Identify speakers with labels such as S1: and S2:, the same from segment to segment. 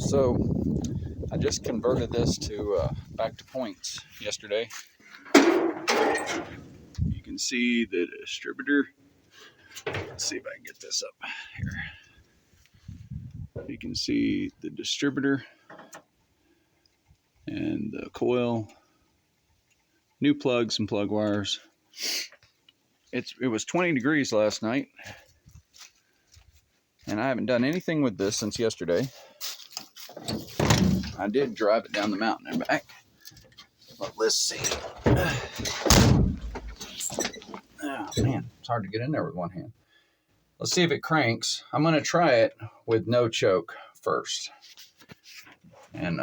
S1: So I just converted this to back to points yesterday. You can see the distributor. Let's see if I can get this up here. You can see the distributor and the coil, new plugs and plug wires. It was 20 degrees last night, and I haven't done anything with this since yesterday. I did drive it down the mountain and back, but let's see. Oh man, it's hard to get in there with one hand. Let's see if it cranks. I'm going to try it with no choke first, and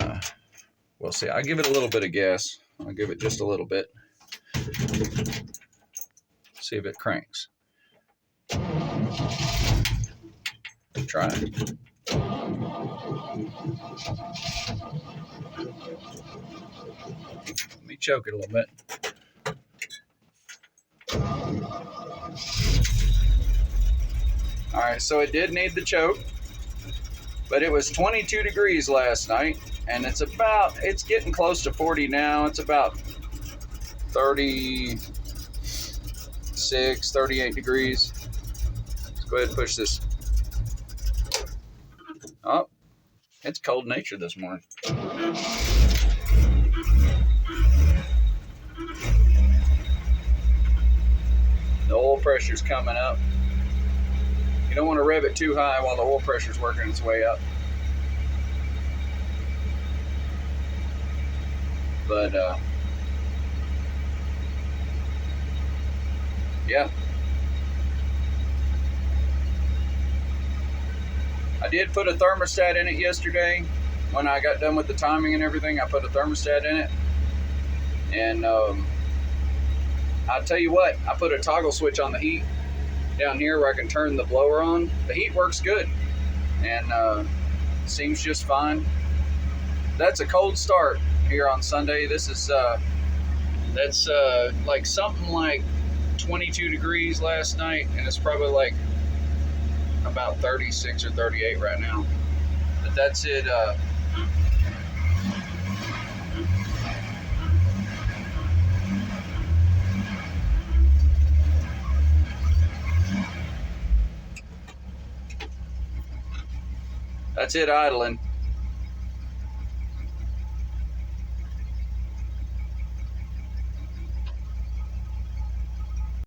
S1: we'll see. I'll give it a little bit of gas. I'll give it just a little bit. See if it cranks. Try it. Let me choke it a little bit. All right, so it did need the choke, but it was 22 degrees last night, and it's getting close to 40 now. It's about 36, 38 degrees. Let's go ahead and push this. Oh, it's cold nature this morning. The oil pressure's coming up. You don't want to rev it too high while the oil pressure's working its way up. But, yeah. I did put a thermostat in it yesterday. When I got done with the timing and everything, I put a thermostat in it. And I'll tell you what, I put a toggle switch on the heat down here where I can turn the blower on. The heat works good and seems just fine. That's a cold start here on Sunday. This is that's like something like 22 degrees last night, and it's probably like about 36 or 38 right now. But that's it. That's it idling.